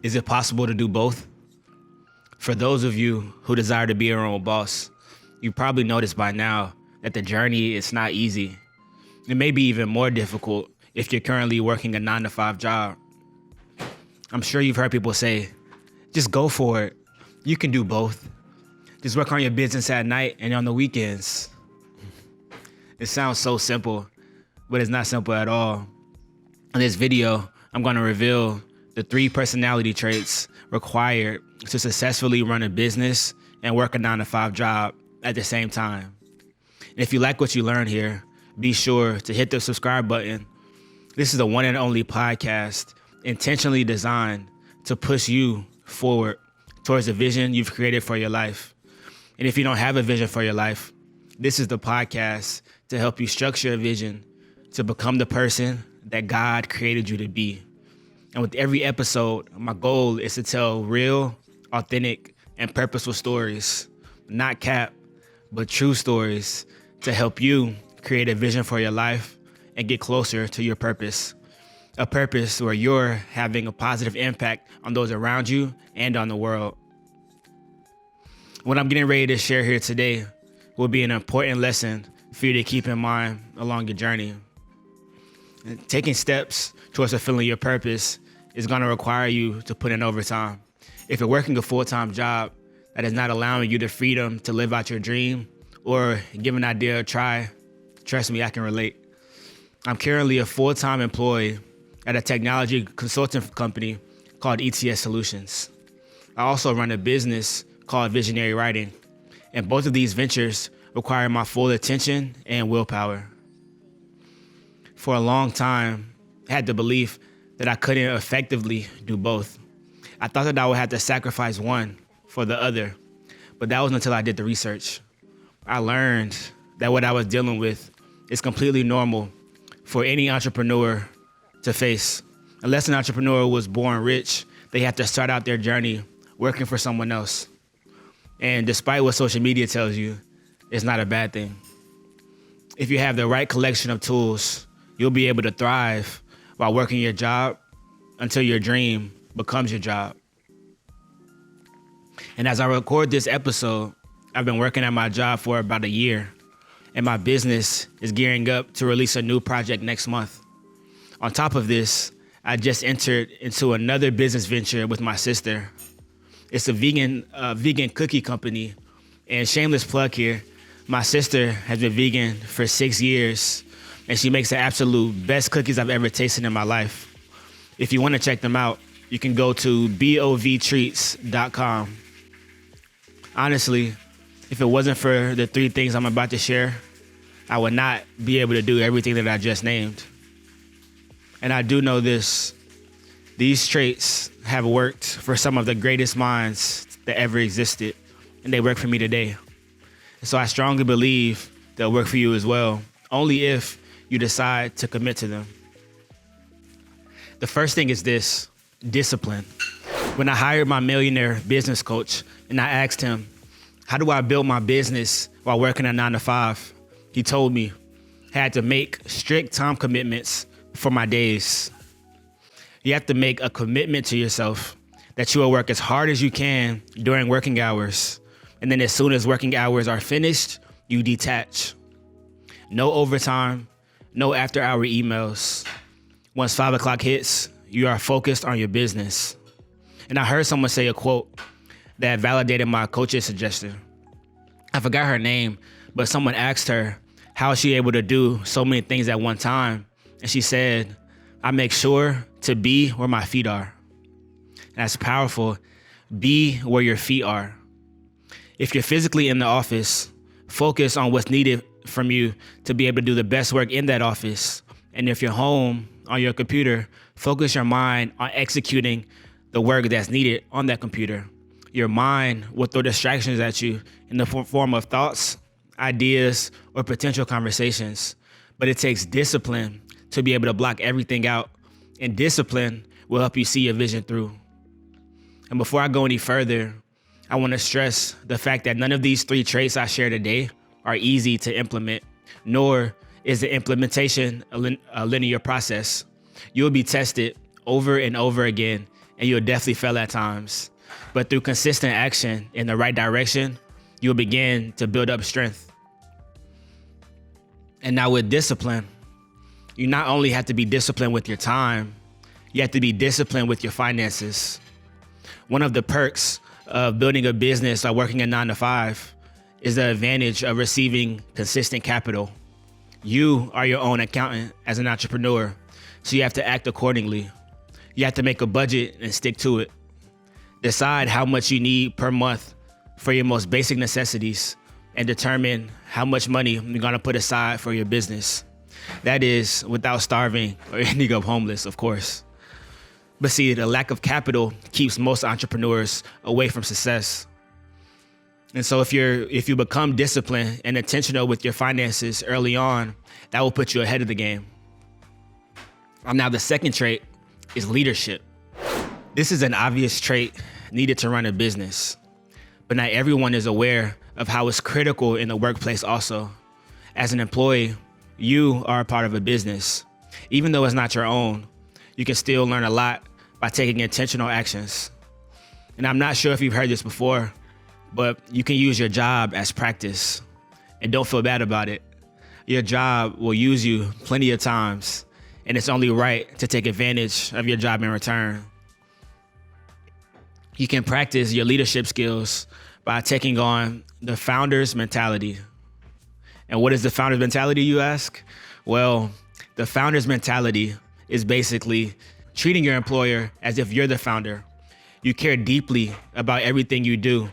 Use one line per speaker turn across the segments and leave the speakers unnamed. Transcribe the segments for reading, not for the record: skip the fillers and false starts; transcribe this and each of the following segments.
Is it possible to do both? For those of you who desire to be your own boss, you probably noticed by now that the journey is not easy. It may be even more difficult if you're currently working a 9-to-5 job. I'm sure you've heard people say, just go for it. You can do both. Just work on your business at night and on the weekends. It sounds so simple, but it's not simple at all. In this video, I'm going to reveal the 3 personality traits required to successfully run a business and work a 9-to-5 job at the same time. And if you like what you learn here, be sure to hit the subscribe button. This is the one and only podcast intentionally designed to push you forward towards the vision you've created for your life. And if you don't have a vision for your life, this is the podcast to help you structure a vision to become the person that God created you to be. And with every episode, my goal is to tell real, authentic, and purposeful stories, not cap, but true stories to help you create a vision for your life and get closer to your purpose. A purpose where you're having a positive impact on those around you and on the world. What I'm getting ready to share here today will be an important lesson for you to keep in mind along your journey. And taking steps towards fulfilling your purpose is going to require you to put in overtime. If you're working a full-time job that is not allowing you the freedom to live out your dream or give an idea a try, trust me, I can relate. I'm currently a full-time employee at a technology consulting company called ETS Solutions. I also run a business called Visionary Writing, and both of these ventures require my full attention and willpower. For a long time, I had the belief that I couldn't effectively do both. I thought that I would have to sacrifice one for the other, but that was until I did the research. I learned that what I was dealing with is completely normal for any entrepreneur to face. Unless an entrepreneur was born rich, they have to start out their journey working for someone else. And despite what social media tells you, it's not a bad thing. If you have the right collection of tools, you'll be able to thrive while working your job until your dream becomes your job. And as I record this episode, I've been working at my job for about a year, and my business is gearing up to release a new project next month. On top of this, I just entered into another business venture with my sister. It's a vegan cookie company, and shameless plug here, my sister has been vegan for 6 years, and she makes the absolute best cookies I've ever tasted in my life. If you want to check them out, you can go to bovtreats.com. Honestly, if it wasn't for the 3 things I'm about to share, I would not be able to do everything that I just named. And I do know this. These traits have worked for some of the greatest minds that ever existed, and they work for me today. So I strongly believe they'll work for you as well, only if you decide to commit to them. The first thing is this: discipline. When I hired my millionaire business coach and I asked him, how do I build my business while working a 9-to-5? He told me I had to make strict time commitments for my days. You have to make a commitment to yourself that you will work as hard as you can during working hours. And then as soon as working hours are finished, you detach. No overtime, no after-hour emails. Once 5 o'clock hits, you are focused on your business. And I heard someone say a quote that validated my coach's suggestion. I forgot her name, but someone asked her how is she able to do so many things at one time. And she said, I make sure to be where my feet are. That's powerful. Be where your feet are. If you're physically in the office, focus on what's needed from you to be able to do the best work in that office. And if you're home on your computer, focus your mind on executing the work that's needed on that computer. Your mind will throw distractions at you in the form of thoughts, ideas, or potential conversations. But it takes discipline to be able to block everything out. And discipline will help you see your vision through. And before I go any further, I want to stress the fact that none of these 3 traits I share today are easy to implement, nor is the implementation a linear process. You will be tested over and over again and you'll definitely fail at times. But through consistent action in the right direction, you'll begin to build up strength. And now with discipline, you not only have to be disciplined with your time, you have to be disciplined with your finances. One of the perks of building a business or working a 9-to-5 is the advantage of receiving consistent capital. You are your own accountant as an entrepreneur, so you have to act accordingly. You have to make a budget and stick to it. Decide how much you need per month for your most basic necessities and determine how much money you're gonna put aside for your business. That is without starving or ending up homeless, of course. But see, the lack of capital keeps most entrepreneurs away from success. And so if you become disciplined and intentional with your finances early on, that will put you ahead of the game. Now, the second trait is leadership. This is an obvious trait needed to run a business, but not everyone is aware of how it's critical in the workplace also. As an employee, you are a part of a business. Even though it's not your own, you can still learn a lot by taking intentional actions. And I'm not sure if you've heard this before, but you can use your job as practice, and don't feel bad about it. Your job will use you plenty of times, and it's only right to take advantage of your job in return. You can practice your leadership skills by taking on the founder's mentality. And what is the founder's mentality, you ask? Well, the founder's mentality is basically treating your employer as if you're the founder. You care deeply about everything you do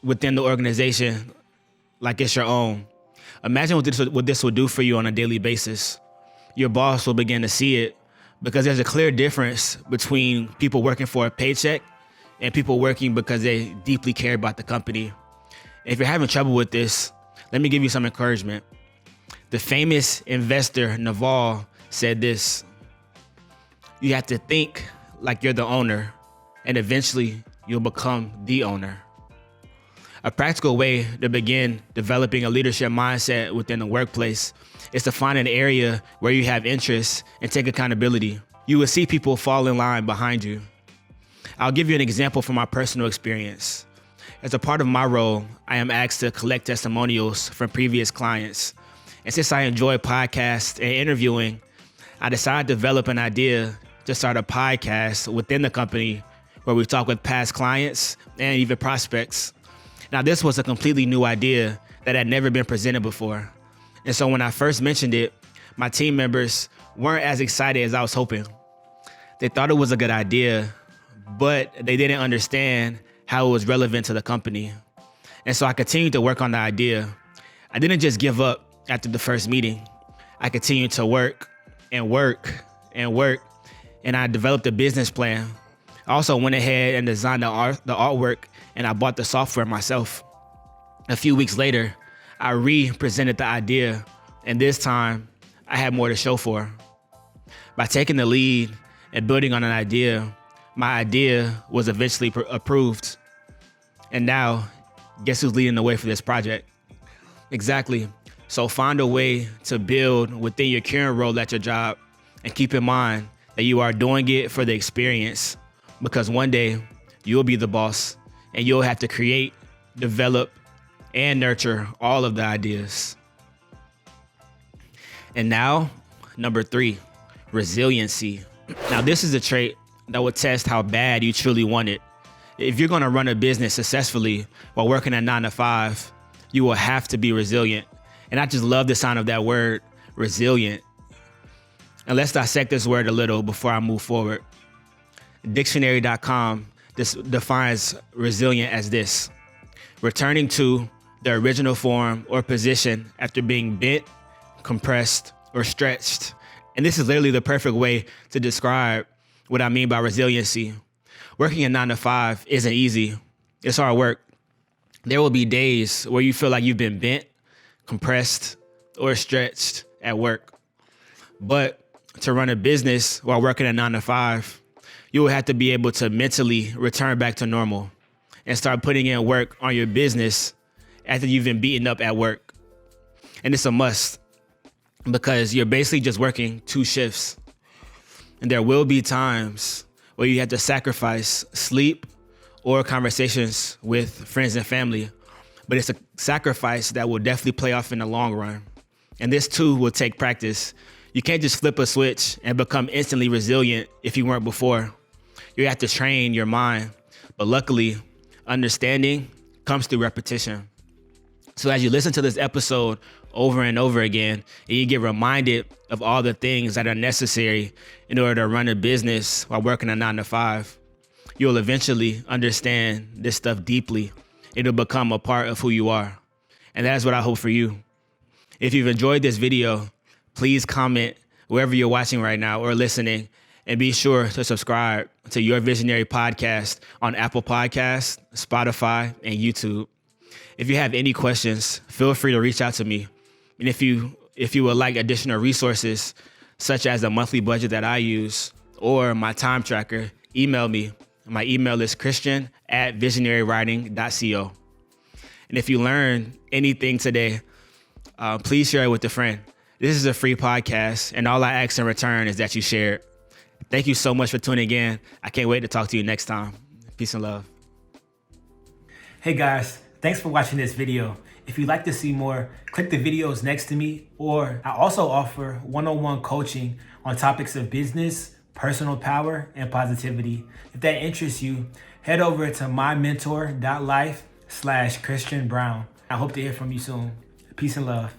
within the organization like it's your own. Imagine what this will do for you on a daily basis. Your boss will begin to see it because there's a clear difference between people working for a paycheck and people working because they deeply care about the company. If you're having trouble with this, let me give you some encouragement. The famous investor Naval said this: you have to think like you're the owner, and eventually you'll become the owner. A practical way to begin developing a leadership mindset within the workplace is to find an area where you have interest and take accountability. You will see people fall in line behind you. I'll give you an example from my personal experience. As a part of my role, I am asked to collect testimonials from previous clients. And since I enjoy podcasts and interviewing, I decided to develop an idea to start a podcast within the company where we talk with past clients and even prospects. Now, this was a completely new idea that had never been presented before. And so when I first mentioned it, my team members weren't as excited as I was hoping. They thought it was a good idea, but they didn't understand how it was relevant to the company. And so I continued to work on the idea. I didn't just give up after the first meeting. I continued to work and work and work, and I developed a business plan. I also went ahead and designed the artwork, and I bought the software myself. A few weeks later, I re-presented the idea, and this time I had more to show for. By taking the lead and building on an idea, my idea was eventually approved. And now, guess who's leading the way for this project? Exactly. So find a way to build within your current role at your job, and keep in mind that you are doing it for the experience, because one day you'll be the boss and you'll have to create, develop, and nurture all of the ideas. And now, number 3, resiliency. Now, this is a trait that will test how bad you truly want it. If you're gonna run a business successfully while working at 9-to-5, you will have to be resilient. And I just love the sound of that word, resilient. And let's dissect this word a little before I move forward. Dictionary.com defines resilient as this: returning to the original form or position after being bent, compressed, or stretched. And this is literally the perfect way to describe what I mean by resiliency. Working a 9-to-5 isn't easy. It's hard work. There will be days where you feel like you've been bent, compressed, or stretched at work. But to run a business while working a 9-to-5, you will have to be able to mentally return back to normal and start putting in work on your business after you've been beaten up at work. And it's a must, because you're basically just working 2 shifts. And there will be times or you have to sacrifice sleep or conversations with friends and family. But it's a sacrifice that will definitely pay off in the long run. And this too will take practice. You can't just flip a switch and become instantly resilient if you weren't before. You have to train your mind. But luckily, understanding comes through repetition. So as you listen to this episode over and over again, and you get reminded of all the things that are necessary in order to run a business while working a 9-to-5, you'll eventually understand this stuff deeply. It'll become a part of who you are. And that's what I hope for you. If you've enjoyed this video, please comment wherever you're watching right now or listening, and be sure to subscribe to Your Visionary Podcast on Apple Podcasts, Spotify, and YouTube. If you have any questions, feel free to reach out to me. And if you would like additional resources, such as the monthly budget that I use or my time tracker, email me. My email is christian@visionarywriting.co. And if you learned anything today, please share it with a friend. This is a free podcast, and all I ask in return is that you share it. Thank you so much for tuning in. I can't wait to talk to you next time. Peace and love. Hey guys, thanks for watching this video. If you'd like to see more, click the videos next to me, or I also offer one-on-one coaching on topics of business, personal power, and positivity. If that interests you, head over to mymentor.life/christianbrown. I hope to hear from you soon. Peace and love.